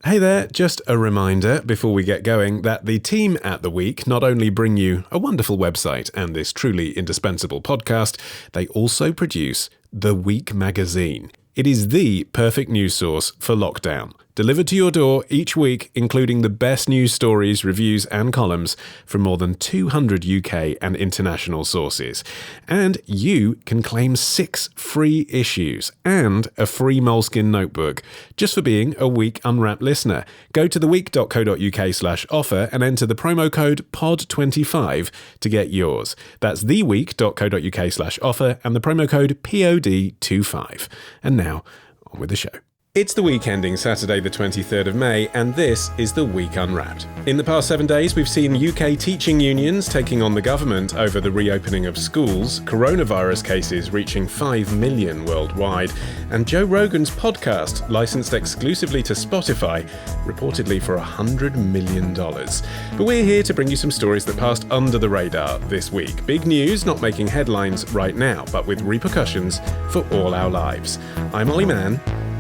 Hey there, just a reminder before we get going that the team at The Week not only bring you a wonderful website and this truly indispensable podcast, they also produce The Week magazine. It is the perfect news source for lockdown. Delivered to your door each week, including the best news stories, reviews and columns from more than 200 UK and international sources. And you can claim 6 free issues and a free Moleskine notebook just for being a Week Unwrapped listener. Go to theweek.co.uk/offer and enter the promo code POD25 to get yours. That's theweek.co.uk/offer and the promo code POD25. And now, on with the show. It's the week ending Saturday the 23rd of May, and this is the Week Unwrapped. In the past 7 days, we've seen UK teaching unions taking on the government over the reopening of schools, coronavirus cases reaching 5 million worldwide, and Joe Rogan's podcast, licensed exclusively to Spotify, reportedly for $100 million. But we're here to bring you some stories that passed under the radar this week. Big news not making headlines right now, but with repercussions for all our lives. I'm Olly Mann.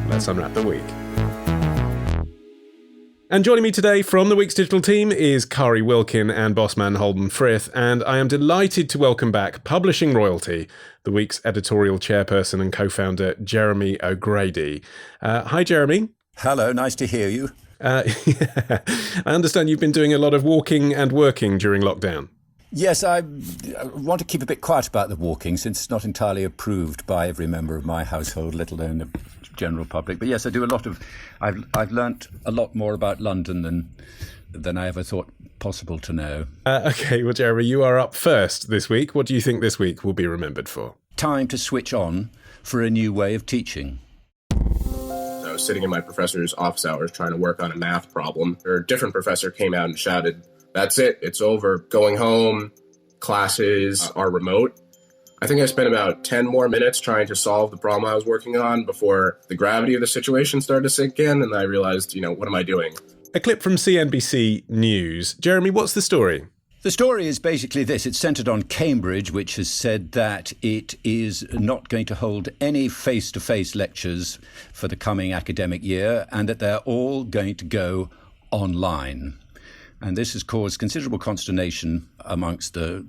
Let's unwrap the week. And joining me today from the Week's digital team is Kari, Wilkin and bossman Holden Frith, and I am delighted to welcome back publishing royalty, the Week's editorial chairperson and co-founder Jeremy O'Grady. Hi, Jeremy. Hello, nice to hear you. Yeah. I understand you've been doing a lot of walking and working during lockdown. Yes, I want to keep a bit quiet about the walking since it's not entirely approved by every member of my household, let alone the general public. But yes, I do a lot of. I've learnt a lot more about London than I ever thought possible to know. Okay, well, Jeremy, you are up first this week. What do you think this week will be remembered for? Time to switch on for a new way of teaching. I was sitting in my professor's office hours trying to work on a math problem. A different professor came out and shouted, "That's it, it's over, going home, classes are remote." I think I spent about 10 more minutes trying to solve the problem I was working on before the gravity of the situation started to sink in, and I realized, what am I doing? A clip from CNBC News. Jeremy, what's the story? The story is basically this. It's centred on Cambridge, which has said that it is not going to hold any face-to-face lectures for the coming academic year and that they're all going to go online. And this has caused considerable consternation amongst the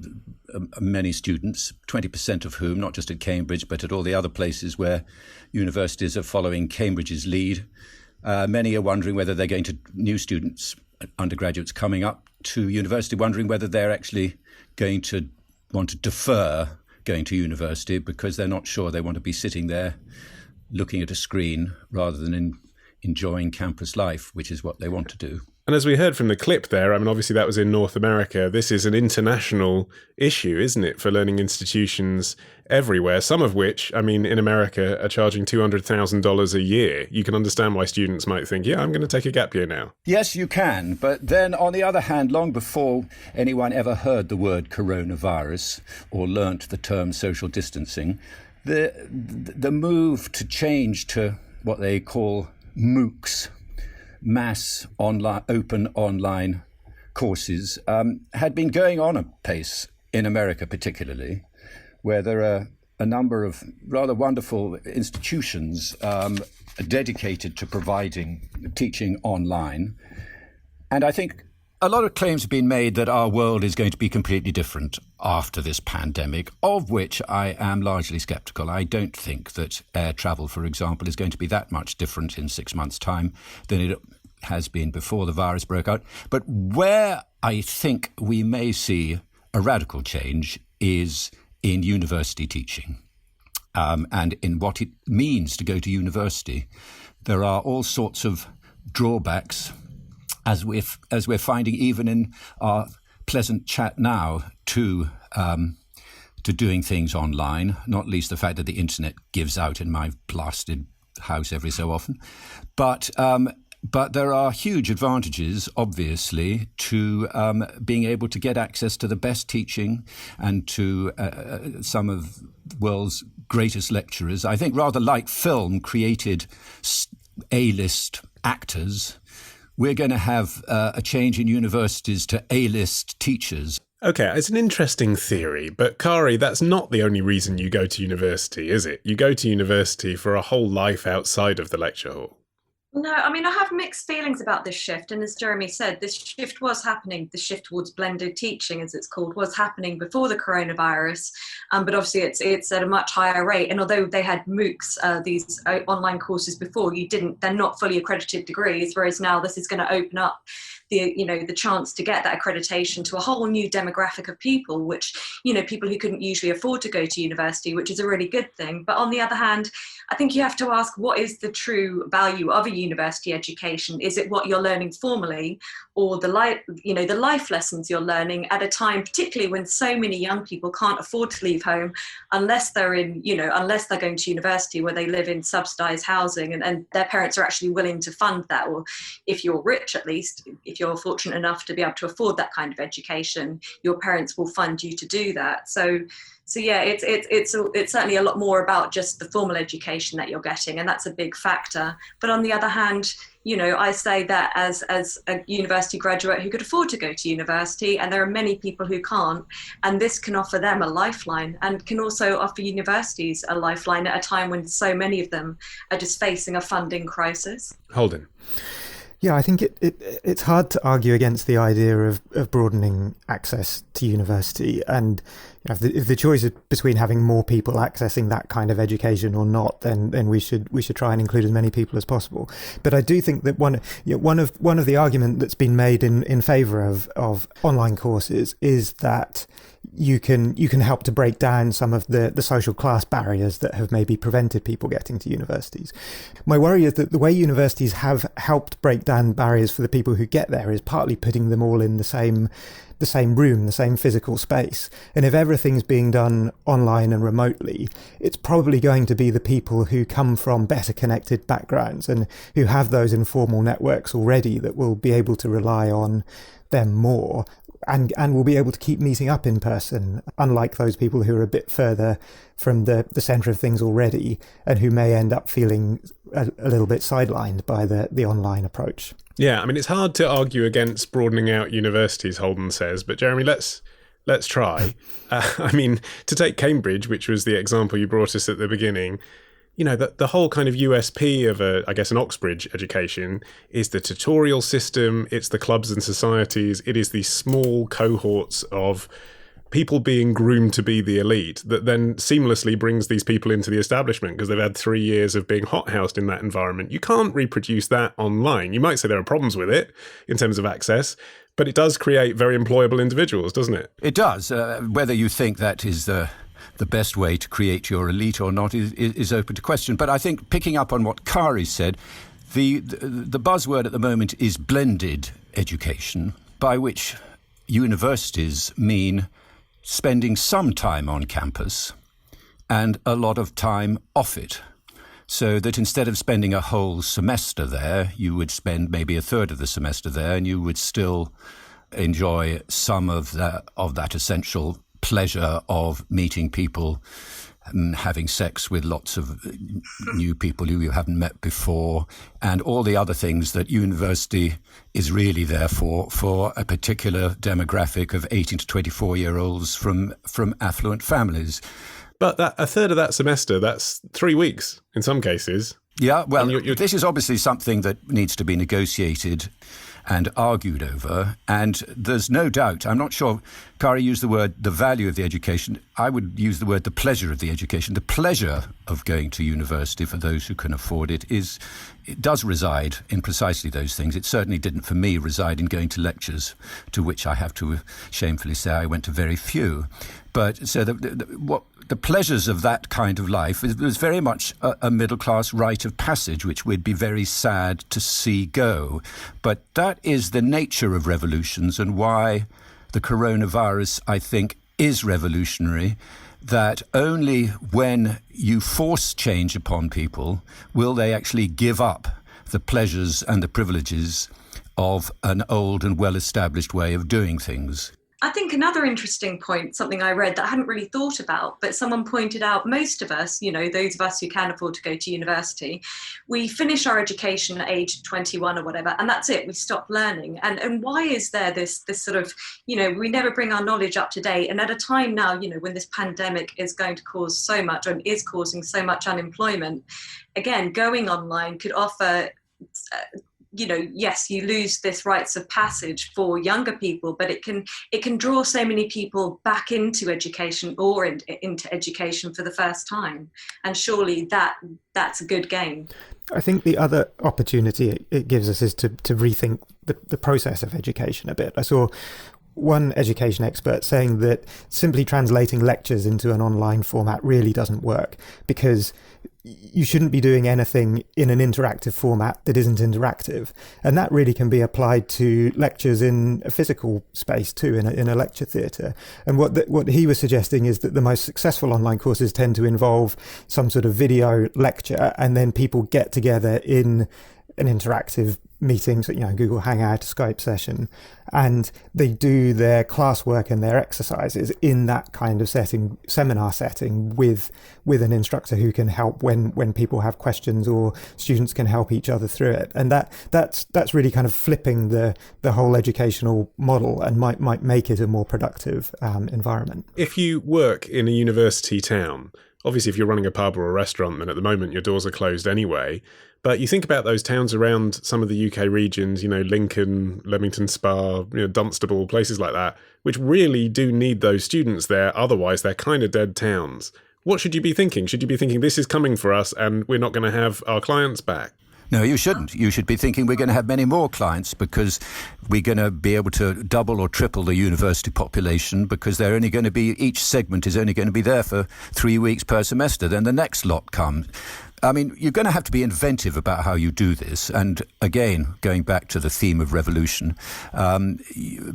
many students, 20% of whom, not just at Cambridge, but at all the other places where universities are following Cambridge's lead. Many are wondering whether they're going to, new students, undergraduates coming up to university, wondering whether they're actually going to want to defer going to university because they're not sure they want to be sitting there looking at a screen rather than enjoying campus life, which is what they want to do. And as we heard from the clip there, obviously that was in North America. This is an international issue, isn't it, for learning institutions everywhere, some of which, in America, are charging $200,000 a year. You can understand why students might think, I'm going to take a gap year now. Yes, you can. But then, on the other hand, long before anyone ever heard the word coronavirus or learnt the term social distancing, the move to change to what they call MOOCs, mass online, open online courses, had been going on apace in America particularly, where there are a number of rather wonderful institutions dedicated to providing teaching online. And I think a lot of claims have been made that our world is going to be completely different after this pandemic, of which I am largely sceptical. I don't think that air travel, for example, is going to be that much different in 6 months' time than it has been before the virus broke out. But where I think we may see a radical change is in university teaching and in what it means to go to university. There are all sorts of drawbacks, as we're finding even in our pleasant chat now, to doing things online, not least the fact that the internet gives out in my blasted house every so often. But there are huge advantages, obviously, to being able to get access to the best teaching and to some of the world's greatest lecturers. I think rather like film created A-list actors, we're going to have a change in universities to A-list teachers. Okay, it's an interesting theory, but Kari, that's not the only reason you go to university, is it? You go to university for a whole life outside of the lecture hall. No, I mean, I have mixed feelings about this shift. And as Jeremy said, this shift was happening. The shift towards blended teaching, as it's called, was happening before the coronavirus. But obviously, it's at a much higher rate. And although they had MOOCs, these online courses before, they're not fully accredited degrees. Whereas now this is going to open up the chance to get that accreditation to a whole new demographic of people, which, people who couldn't usually afford to go to university, which is a really good thing. But on the other hand, I think you have to ask, what is the true value of a university education? Is it what you're learning formally, or the life lessons you're learning at a time, particularly when so many young people can't afford to leave home unless they're going to university where they live in subsidized housing and their parents are actually willing to fund that, or if you're rich, at least, if you're fortunate enough to be able to afford that kind of education, your parents will fund you to do that. So yeah, it's certainly a lot more about just the formal education that you're getting, and that's a big factor. But on the other hand, I say that as a university graduate who could afford to go to university, and there are many people who can't, and this can offer them a lifeline, and can also offer universities a lifeline at a time when so many of them are just facing a funding crisis. Holden. Yeah, I think it's hard to argue against the idea of broadening access to university. And if the choice is between having more people accessing that kind of education or not, then we should try and include as many people as possible. But I do think that one of the argument that's been made in favour of online courses is that you can help to break down some of the social class barriers that have maybe prevented people getting to universities. My worry is that the way universities have helped break down barriers for the people who get there is partly putting them all in the same room, the same physical space. And if everything's being done online and remotely, it's probably going to be the people who come from better connected backgrounds and who have those informal networks already that will be able to rely on them more. And will be able to keep meeting up in person, unlike those people who are a bit further from the centre of things already and who may end up feeling a little bit sidelined by the online approach. Yeah, I mean, it's hard to argue against broadening out universities, Holden says, but Jeremy, let's try. I mean, to take Cambridge, which was the example you brought us at the beginning, the whole kind of USP of an Oxbridge education is the tutorial system, it's the clubs and societies, it is the small cohorts of people being groomed to be the elite that then seamlessly brings these people into the establishment because they've had 3 years of being hothoused in that environment. You can't reproduce that online. You might say there are problems with it in terms of access, but it does create very employable individuals, doesn't it? It does. Whether you think that is the best way to create your elite or not is open to question. But I think, picking up on what Kari said, the buzzword at the moment is blended education, by which universities mean spending some time on campus and a lot of time off it. So that instead of spending a whole semester there, you would spend maybe a third of the semester there, and you would still enjoy some of that essential pleasure of meeting people and having sex with lots of new people who you haven't met before, and all the other things that university is really there for a particular demographic of 18 to 24-year-olds from affluent families. But a third of that semester, that's 3 weeks in some cases. Yeah, well, this is obviously something that needs to be negotiated and argued over. And there's no doubt, I'm not sure Kari used the word the value of the education. I would use the word the pleasure of the education. The pleasure of going to university for those who can afford it does reside in precisely those things. It certainly didn't for me reside in going to lectures, to which I have to shamefully say I went to very few. But so the pleasures of that kind of life was very much a middle-class rite of passage, which we'd be very sad to see go. But that is the nature of revolutions, and why the coronavirus, I think, is revolutionary, that only when you force change upon people will they actually give up the pleasures and the privileges of an old and well-established way of doing things. I think another interesting point, something I read that I hadn't really thought about, but someone pointed out, most of us, those of us who can afford to go to university, we finish our education at age 21 or whatever, and that's it, we stop learning. And why is there this sort of, we never bring our knowledge up to date? And at a time now, when this pandemic is going to cause so much, and is causing so much unemployment, again, going online could offer yes, you lose this rites of passage for younger people, but it can draw so many people back into education or into education for the first time. And surely that's a good gain. I think the other opportunity it gives us is to rethink the process of education a bit. I saw one education expert saying that simply translating lectures into an online format really doesn't work, because you shouldn't be doing anything in an interactive format that isn't interactive. And that really can be applied to lectures in a physical space too, in a lecture theatre. And what he was suggesting is that the most successful online courses tend to involve some sort of video lecture, and then people get together in an interactive meeting, so Google Hangout, Skype session, and they do their classwork and their exercises in that kind of setting, seminar setting, with an instructor who can help when people have questions, or students can help each other through it. And that's really kind of flipping the whole educational model, and might make it a more productive environment. If you work in a university town, obviously if you're running a pub or a restaurant, then at the moment your doors are closed anyway. But you think about those towns around some of the UK regions, Lincoln, Leamington Spa, Dunstable, places like that, which really do need those students there. Otherwise, they're kind of dead towns. What should you be thinking? Should you be thinking this is coming for us and we're not going to have our clients back? No, you shouldn't. You should be thinking we're going to have many more clients, because we're going to be able to double or triple the university population, because they're only going to be, each segment is only going to be there for 3 weeks per semester. Then the next lot comes. I mean, you're going to have to be inventive about how you do this. And again, going back to the theme of revolution,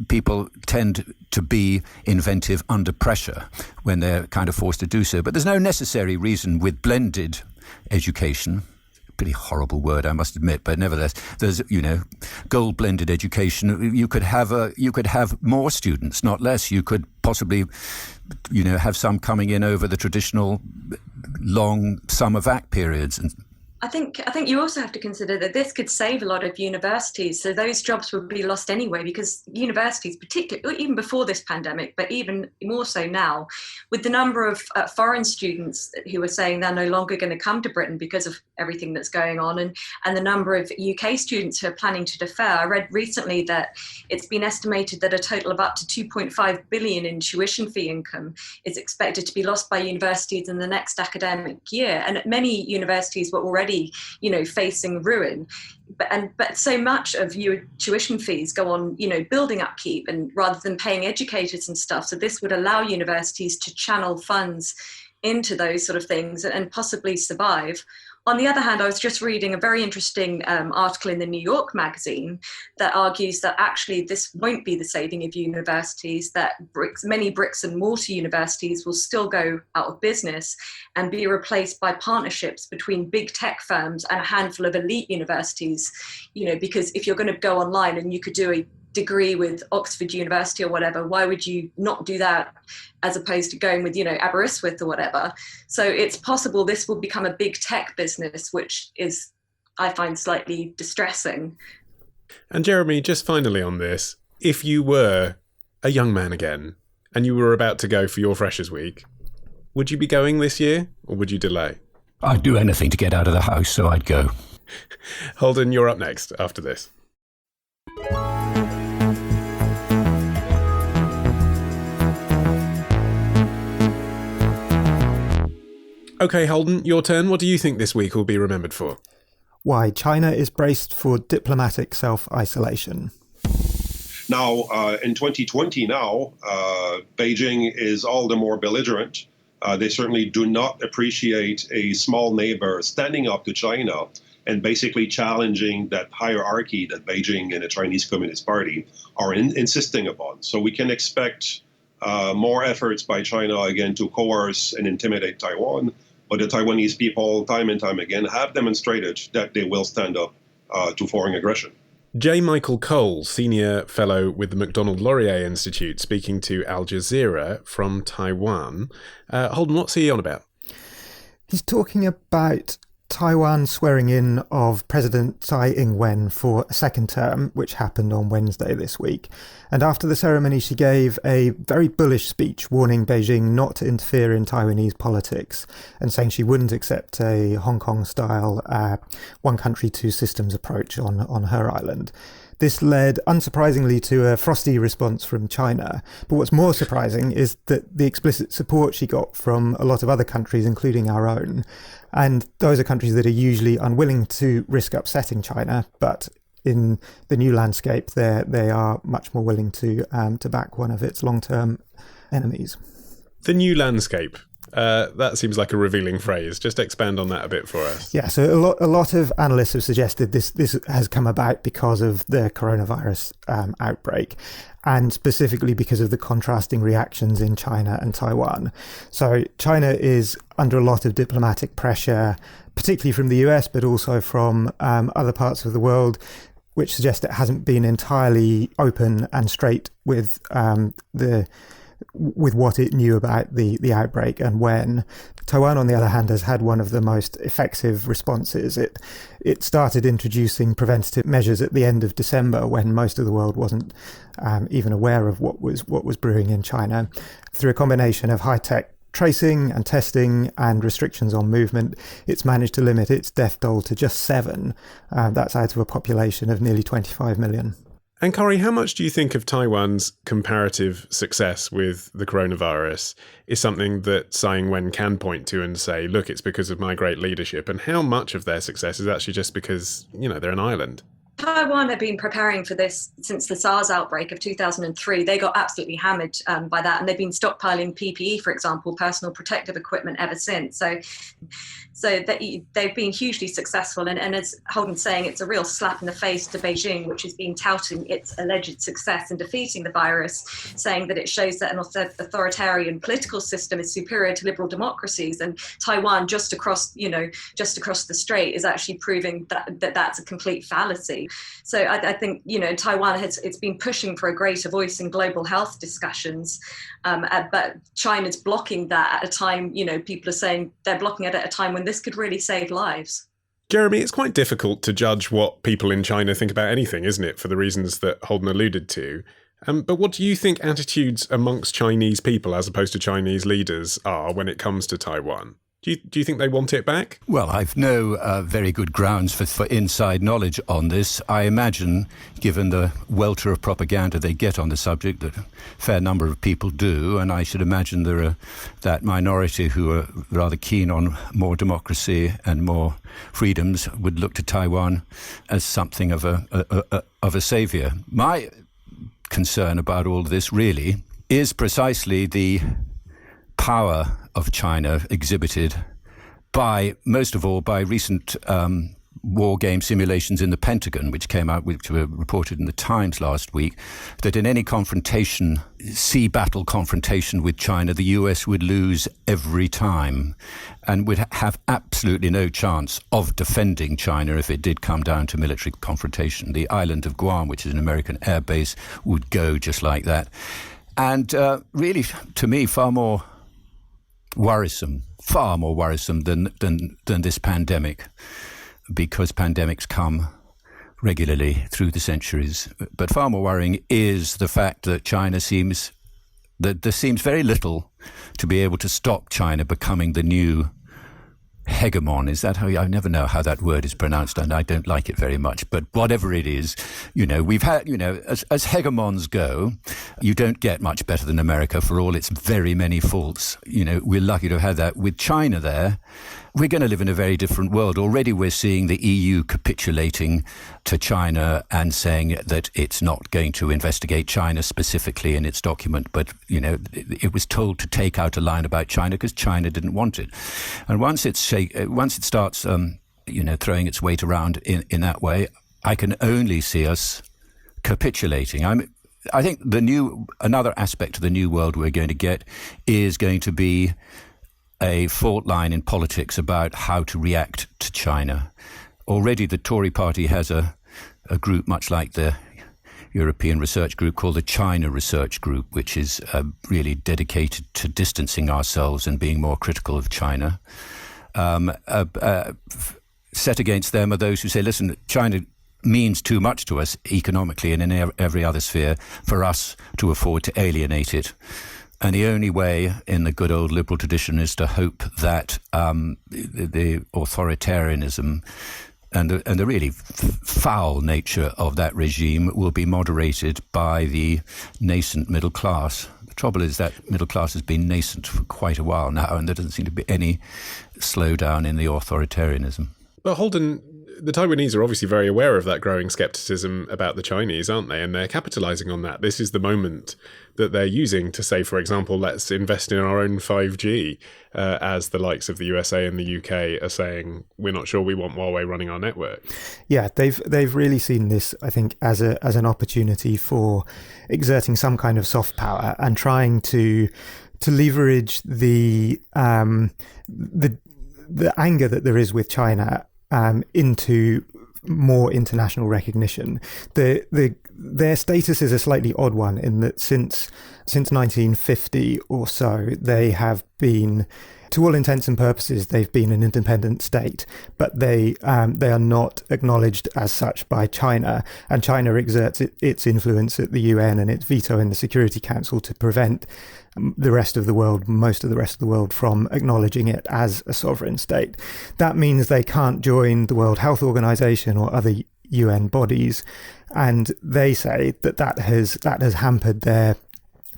people tend to be inventive under pressure when they're kind of forced to do so. But there's no necessary reason with blended education. Pretty horrible word, I must admit, but nevertheless, there's gold blended education. You could have more students, not less. You could possibly have some coming in over the traditional long summer vac periods. And I think you also have to consider that this could save a lot of universities. So those jobs would be lost anyway, because universities, particularly even before this pandemic, but even more so now, with the number of foreign students who are saying they're no longer going to come to Britain because of everything that's going on, and the number of UK students who are planning to defer. I read recently that it's been estimated that a total of up to 2.5 billion in tuition fee income is expected to be lost by universities in the next academic year. And many universities were already facing ruin, but so much of your tuition fees go on building upkeep, and rather than paying educators and stuff. So this would allow universities to channel funds into those sort of things and possibly survive. On the other hand, I was just reading a very interesting article in the New York magazine that argues that actually this won't be the saving of universities, that many bricks and mortar universities will still go out of business and be replaced by partnerships between big tech firms and a handful of elite universities. Because if you're going to go online and you could do a degree with Oxford University or whatever, why would you not do that as opposed to going with Aberystwyth or whatever? So it's possible this will become a big tech business, which is, I find, slightly distressing. And Jeremy, just finally on this, if you were a young man again and you were about to go for your Freshers' Week, would you be going this year or would you delay? I'd do anything to get out of the house, so I'd go. Holden, you're up next after this. Okay, Holden, your turn. What do you think this week will be remembered for? Why China is braced for diplomatic self-isolation. Now, in 2020 now, Beijing is all the more belligerent. They certainly do not appreciate a small neighbor standing up to China and basically challenging that hierarchy that Beijing and the Chinese Communist Party are insisting upon. So we can expect more efforts by China, again, to coerce and intimidate Taiwan. But the Taiwanese people, time and time again, have demonstrated that they will stand up to foreign aggression. J. Michael Cole, Senior Fellow with the Macdonald-Laurier Institute, speaking to Al Jazeera from Taiwan. Holden, what's he on about? He's talking about Taiwan swearing in of President Tsai Ing-wen for a second term, which happened on Wednesday this week. And after the ceremony, she gave a very bullish speech warning Beijing not to interfere in Taiwanese politics and saying she wouldn't accept a Hong Kong-style one country, two systems approach on her island. This led, unsurprisingly, to a frosty response from China. But what's more surprising is that the explicit support she got from a lot of other countries, including our own. And those are countries that are usually unwilling to risk upsetting China, but in the new landscape, they are much more willing to back one of its long-term enemies. The new landscape. That seems like a revealing phrase. Just expand on that a bit for us. Yeah, so a lot of analysts have suggested this has come about because of the coronavirus outbreak, and specifically because of the contrasting reactions in China and Taiwan. So China is under a lot of diplomatic pressure, particularly from the US, but also from other parts of the world, which suggests it hasn't been entirely open and straight with what it knew about the outbreak and when. Taiwan, on the other hand, has had one of the most effective responses. It started introducing preventative measures at the end of December, when most of the world wasn't even aware of what was brewing in China. Through a combination of high-tech tracing and testing and restrictions on movement, it's managed to limit its death toll to just 7. That's out of a population of nearly 25 million. And Kari, how much do you think of Taiwan's comparative success with the coronavirus is something that Tsai Ing-wen can point to and say, look, it's because of my great leadership? And how much of their success is actually just because, they're an island? Taiwan have been preparing for this since the SARS outbreak of 2003. They got absolutely hammered by that, and they've been stockpiling PPE, for example, personal protective equipment, ever since. So they've been hugely successful, and as Holden's saying, it's a real slap in the face to Beijing, which has been touting its alleged success in defeating the virus, saying that it shows that an authoritarian political system is superior to liberal democracies, and Taiwan just across the strait is actually proving that that's a complete fallacy. So I think Taiwan it's been pushing for a greater voice in global health discussions, but China's blocking that at a time. People are saying they're blocking it at a time when this could really save lives. Jeremy, it's quite difficult to judge what people in China think about anything, isn't it, for the reasons that Holden alluded to? But what do you think attitudes amongst Chinese people, as opposed to Chinese leaders, are when it comes to Taiwan? Do you think they want it back? Well, I've no very good grounds for inside knowledge on this. I imagine, given the welter of propaganda they get on the subject, that a fair number of people do, and I should imagine there are that minority who are rather keen on more democracy and more freedoms would look to Taiwan as something of a saviour. My concern about all this really is precisely the power of China exhibited most of all by recent war game simulations in the Pentagon, which were reported in the Times last week, that in any sea battle confrontation with China, the US would lose every time and would have absolutely no chance of defending China if it did come down to military confrontation. The island of Guam, which is an American air base, would go just like that. And really, to me, far more worrisome than this pandemic, because pandemics come regularly through the centuries. But far more worrying is the fact that there seems very little to be able to stop China becoming the new hegemon. Is that how I never know how that word is pronounced, and I don't like it very much, but whatever it is, we've had, as hegemons go, you don't get much better than America for all its very many faults. We're lucky to have had that. With China there, we're going to live in a very different world. Already we're seeing the EU capitulating to China and saying that it's not going to investigate China specifically in its document, but, it was told to take out a line about China because China didn't want it. And once it starts, throwing its weight around in that way, I can only see us capitulating. I think another aspect of the new world we're going to get is going to be a fault line in politics about how to react to China. Already the Tory party has a group much like the European Research Group called the China Research Group, which is really dedicated to distancing ourselves and being more critical of China. set against them are those who say, listen, China means too much to us economically and in every other sphere for us to afford to alienate it. And the only way in the good old liberal tradition is to hope that the authoritarianism and the really foul nature of that regime will be moderated by the nascent middle class. The trouble is that middle class has been nascent for quite a while now, and there doesn't seem to be any slowdown in the authoritarianism. Well, Holden, the Taiwanese are obviously very aware of that growing scepticism about the Chinese, aren't they? And they're capitalising on that. This is the moment that they're using to say, for example, let's invest in our own 5G, as the likes of the USA and the UK are saying, we're not sure we want Huawei running our network. Yeah, they've really seen this, I think, as an opportunity for exerting some kind of soft power and trying to leverage the anger that there is with China into more international recognition. Their status is a slightly odd one in that since 1950 or so, they have been, to all intents and purposes, they've been an independent state, but they are not acknowledged as such by China, and China exerts its influence at the UN and its veto in the Security Council to prevent the rest of the world, most of the rest of the world, from acknowledging it as a sovereign state. That means they can't join the World Health Organization or other UN bodies, and they say that has hampered their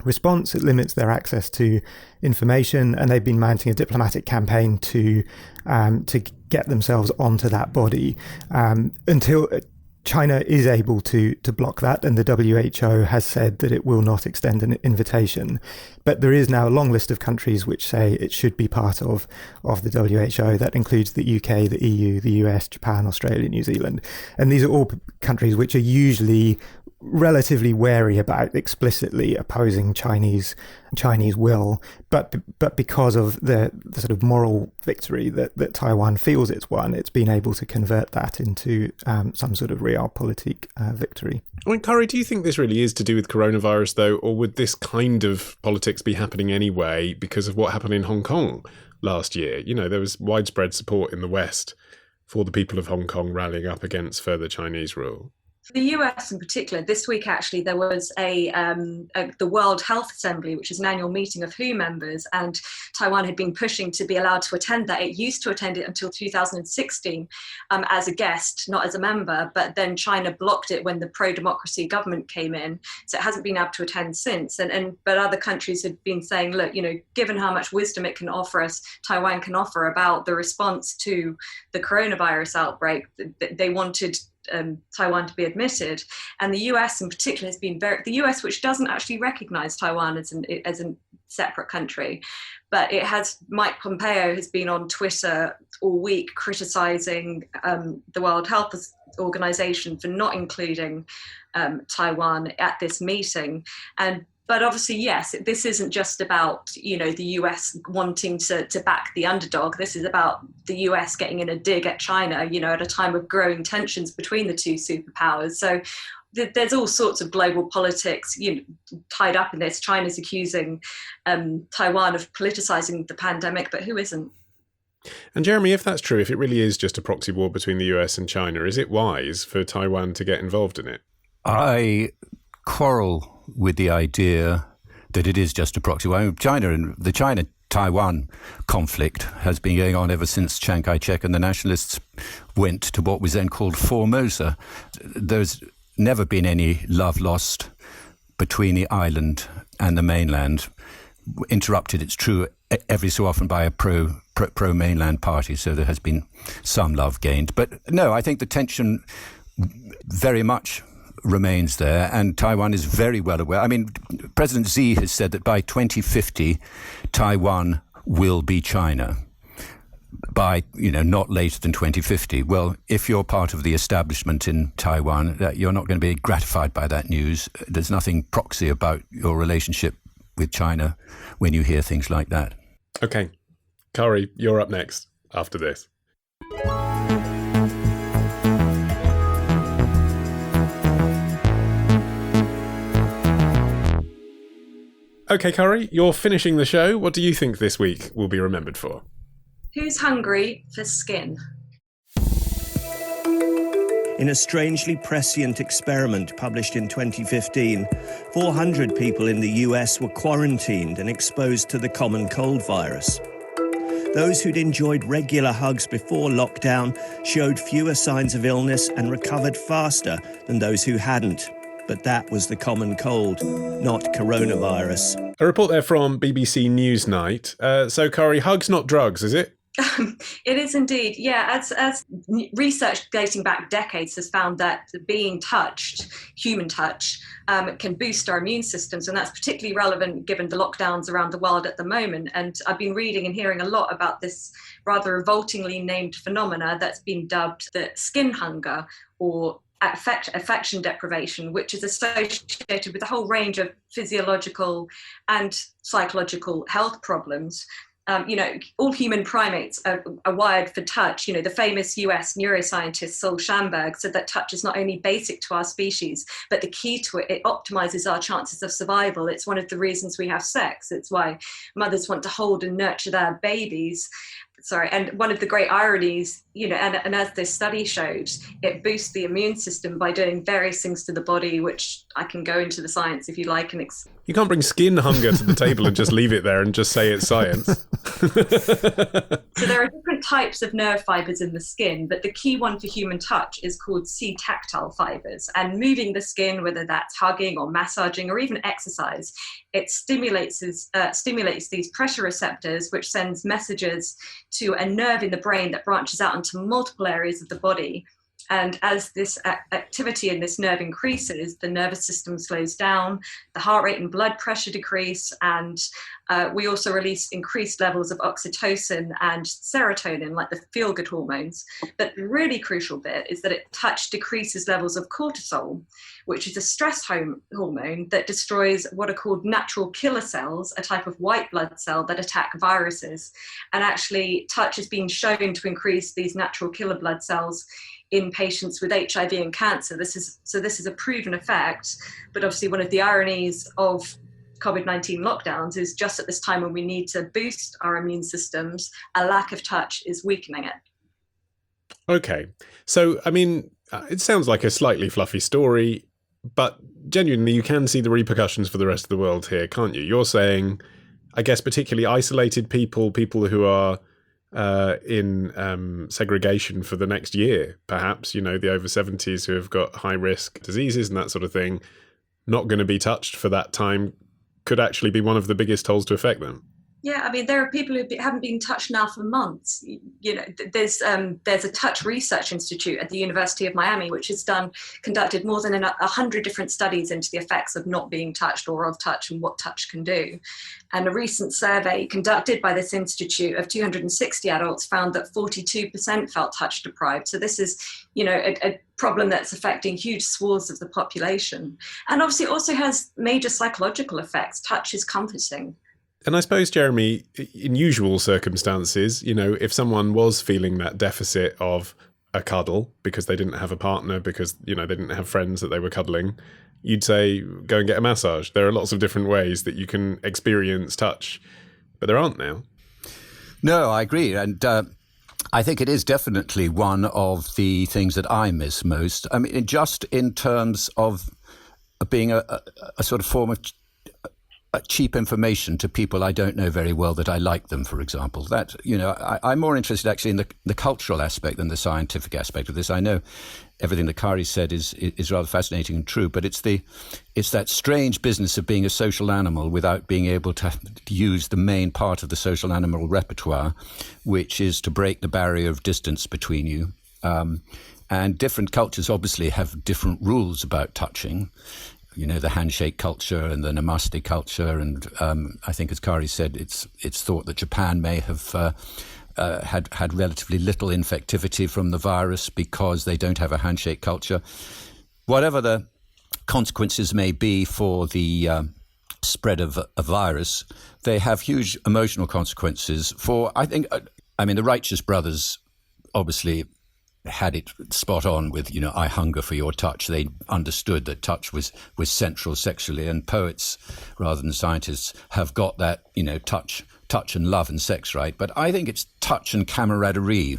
response. It limits their access to information, and they've been mounting a diplomatic campaign to get themselves onto that body until China is able to block that, and the WHO has said that it will not extend an invitation. But there is now a long list of countries which say it should be part of the WHO. That includes the UK, the EU, the US, Japan, Australia, New Zealand. And these are all countries which are usually relatively wary about explicitly opposing Chinese will, but because of the sort of moral victory that Taiwan feels it's won, it's been able to convert that into some sort of realpolitik victory. I mean, Kari, do you think this really is to do with coronavirus, though, or would this kind of politics be happening anyway because of what happened in Hong Kong last year? You know, there was widespread support in the West for the people of Hong Kong rallying up against further Chinese rule. For the US in particular, this week actually there was the World Health Assembly, which is an annual meeting of WHO members, and Taiwan had been pushing to be allowed to attend that. It used to attend it until 2016 as a guest, not as a member, but then China blocked it when the pro-democracy government came in, so it hasn't been able to attend since. But other countries had been saying, look, you know, given how much wisdom it can offer us, Taiwan can offer about the response to the coronavirus outbreak, they wanted Taiwan to be admitted, and the US in particular has been the US, which doesn't actually recognize Taiwan as a separate country, but Mike Pompeo has been on Twitter all week criticizing the World Health Organization for not including Taiwan at this meeting. But obviously, yes, this isn't just about, you know, the US wanting to back the underdog. This is about the US getting in a dig at China, you know, at a time of growing tensions between the two superpowers. So there's all sorts of global politics, you know, tied up in this. China's accusing Taiwan of politicizing the pandemic, but who isn't? And Jeremy, if that's true, if it really is just a proxy war between the US and China, is it wise for Taiwan to get involved in it? I quarrel with the idea that it is just a proxy war. The China-Taiwan conflict has been going on ever since Chiang Kai-shek and the nationalists went to what was then called Formosa. There's never been any love lost between the island and the mainland, interrupted, it's true, every so often by a pro-mainland party, so there has been some love gained. But no, I think the tension very much remains there, and Taiwan is very well aware. I mean, President Xi has said that by 2050, Taiwan will be China. By, you know, not later than 2050. Well, if you're part of the establishment in Taiwan, you're not going to be gratified by that news. There's nothing proxy about your relationship with China when you hear things like that. Okay. Kari, you're up next after this. Okay, Kari, you're finishing the show. What do you think this week will be remembered for? Who's hungry for skin? In a strangely prescient experiment published in 2015, 400 people in the US were quarantined and exposed to the common cold virus. Those who'd enjoyed regular hugs before lockdown showed fewer signs of illness and recovered faster than those who hadn't. But that was the common cold, not coronavirus. A report there from BBC Newsnight. So, Kari, hugs not drugs, is it? It is indeed, yeah. As research dating back decades has found that being touched, human touch, can boost our immune systems, and that's particularly relevant given the lockdowns around the world at the moment. And I've been reading and hearing a lot about this rather revoltingly named phenomena that's been dubbed the skin hunger, or affection deprivation, which is associated with a whole range of physiological and psychological health problems. All human primates are wired for touch. The famous US neuroscientist Saul Schamberg said that touch is not only basic to our species, but the key to it, it optimizes our chances of survival. It's one of the reasons we have sex. It's why mothers want to hold and nurture their babies. And one of the great ironies, and as this study showed, it boosts the immune system by doing various things to the body, which I can go into the science if you like. You can't bring skin hunger to the table and just leave it there and just say it's science. So there are different types of nerve fibers in the skin, but the key one for human touch is called C-tactile fibers. And moving the skin, whether that's hugging or massaging or even exercise, it stimulates these pressure receptors, which sends messages to a nerve in the brain that branches out into multiple areas of the body. And as this activity in this nerve increases, the nervous system slows down, the heart rate and blood pressure decrease, and we also release increased levels of oxytocin and serotonin, like the feel-good hormones. But the really crucial bit is that touch decreases levels of cortisol, which is a stress hormone that destroys what are called natural killer cells, a type of white blood cell that attack viruses. And actually, touch has been shown to increase these natural killer blood cells in patients with HIV and cancer. This is a proven effect, but obviously one of the ironies of COVID-19 lockdowns is just at this time when we need to boost our immune systems, a lack of touch is weakening it. Okay. So, it sounds like a slightly fluffy story, but genuinely you can see the repercussions for the rest of the world here, can't you? You're saying, I guess, particularly isolated people who are in segregation for the next year, perhaps, the over 70s who have got high risk diseases and that sort of thing, not going to be touched for that time, could actually be one of the biggest tolls to affect them. Yeah, there are people who haven't been touched now for months. There's a touch research institute at the University of Miami, which has conducted more than 100 different studies into the effects of not being touched or of touch and what touch can do. And a recent survey conducted by this institute of 260 adults found that 42% felt touch deprived. So this is, a problem that's affecting huge swaths of the population. And obviously it also has major psychological effects. Touch is comforting. And I suppose, Jeremy, in usual circumstances, if someone was feeling that deficit of a cuddle because they didn't have a partner, because, they didn't have friends that they were cuddling, you'd say, go and get a massage. There are lots of different ways that you can experience touch, but there aren't now. No, I agree. And I think it is definitely one of the things that I miss most. Just in terms of being a sort of form of cheap information to people I don't know very well that I like them, for example. That, I'm more interested actually in the cultural aspect than the scientific aspect of this. I know everything that Kari said is rather fascinating and true, but it's that strange business of being a social animal without being able to use the main part of the social animal repertoire, which is to break the barrier of distance between you. And different cultures obviously have different rules about touching. The handshake culture and the namaste culture. And I think, as Kari said, it's thought that Japan may have had relatively little infectivity from the virus because they don't have a handshake culture. Whatever the consequences may be for the spread of a virus, they have huge emotional consequences for, I think, the Righteous Brothers obviously had it spot on with, I hunger for your touch. They understood that touch was central sexually, and poets, rather than scientists, have got that, touch touch and love and sex, right? But I think it's touch and camaraderie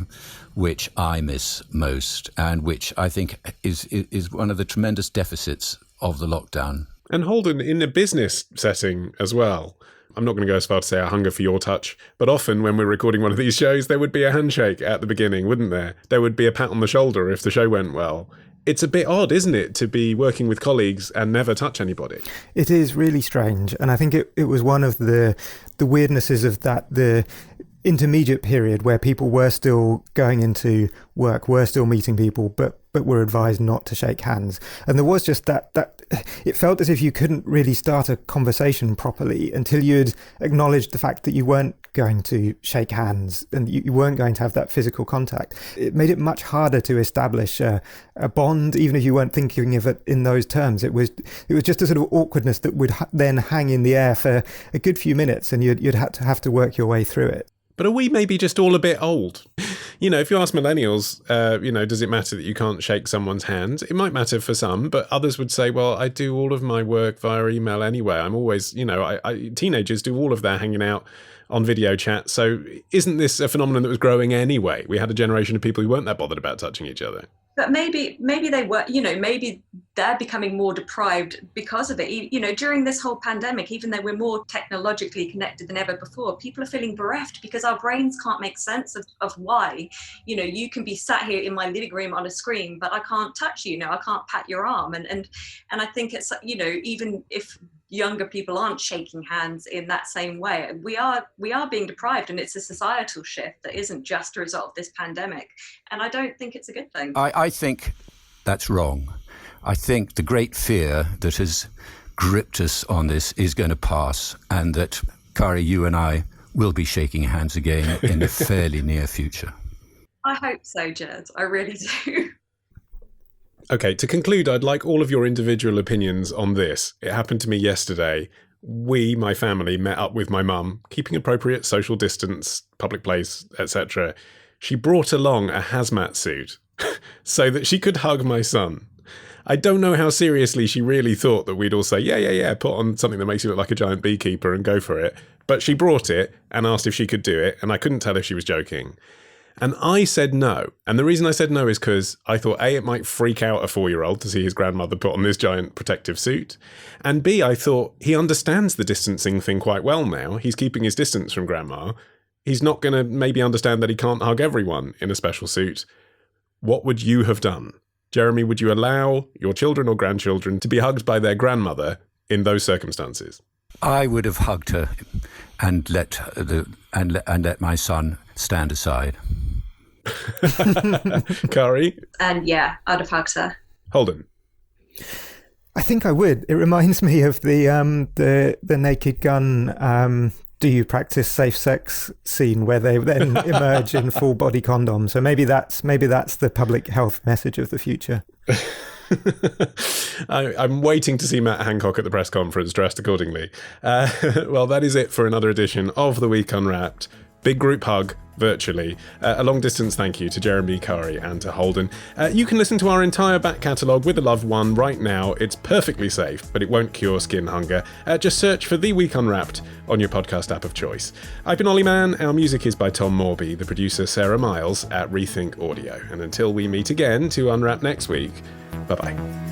which I miss most, and which I think is one of the tremendous deficits of the lockdown. And Holden, in a business setting as well, I'm not going to go as far to say I hunger for your touch, but often when we're recording one of these shows, there would be a handshake at the beginning, wouldn't there? There would be a pat on the shoulder if the show went well. It's a bit odd, isn't it, to be working with colleagues and never touch anybody? It is really strange. And I think it was one of the weirdnesses of the intermediate period where people were still going into work, were still meeting people, but were advised not to shake hands. And there was just that it felt as if you couldn't really start a conversation properly until you'd acknowledged the fact that you weren't going to shake hands and you weren't going to have that physical contact. It made it much harder to establish a bond, even if you weren't thinking of it in those terms. It was just a sort of awkwardness that would then hang in the air for a good few minutes, and you'd have to work your way through it. But are we maybe just all a bit old? If you ask millennials, does it matter that you can't shake someone's hand? It might matter for some, but others would say, well, I do all of my work via email anyway. I'm always, teenagers do all of their hanging out on video chat. So isn't this a phenomenon that was growing anyway? We had a generation of people who weren't that bothered about touching each other. But maybe they were, maybe they're becoming more deprived because of it. During this whole pandemic, even though we're more technologically connected than ever before, people are feeling bereft because our brains can't make sense of why. You can be sat here in my living room on a screen, but I can't touch you. I can't pat your arm. And I think it's, even if younger people aren't shaking hands in that same way, we are being deprived, and it's a societal shift that isn't just a result of this pandemic. And I don't think it's a good thing. I think that's wrong. I think the great fear that has gripped us on this is going to pass, and that, Kari, you and I will be shaking hands again in the fairly near future. I hope so, Jed. I really do. Okay, to conclude, I'd like all of your individual opinions on this. It happened to me yesterday. We, my family, met up with my mum, keeping appropriate social distance, public place, etc. She brought along a hazmat suit so that she could hug my son. I don't know how seriously she really thought that we'd all say, yeah, put on something that makes you look like a giant beekeeper and go for it. But she brought it and asked if she could do it, and I couldn't tell if she was joking. And I said no. And the reason I said no is because I thought, A, it might freak out a 4-year-old to see his grandmother put on this giant protective suit. And B, I thought he understands the distancing thing quite well now. He's keeping his distance from grandma. He's not going to maybe understand that he can't hug everyone in a special suit. What would you have done? Jeremy, would you allow your children or grandchildren to be hugged by their grandmother in those circumstances? I would have hugged her and let my son stand aside. Kari? And yeah, I'd have hugged her. Holden? I think I would. It reminds me of the Naked Gun do you practice safe sex scene where they then emerge in full body condoms. So maybe that's the public health message of the future. I'm waiting to see Matt Hancock at the press conference dressed accordingly. Well, that is it for another edition of The Week Unwrapped. Big group hug, virtually. A long distance thank you to Jeremy, Kari and to Holden. You can listen to our entire back catalogue with a loved one right now. It's perfectly safe, but it won't cure skin hunger. Just search for The Week Unwrapped on your podcast app of choice. I've been Olly Mann. Our music is by Tom Morby, the producer Sarah Miles at Rethink Audio. And until we meet again to unwrap next week, bye-bye.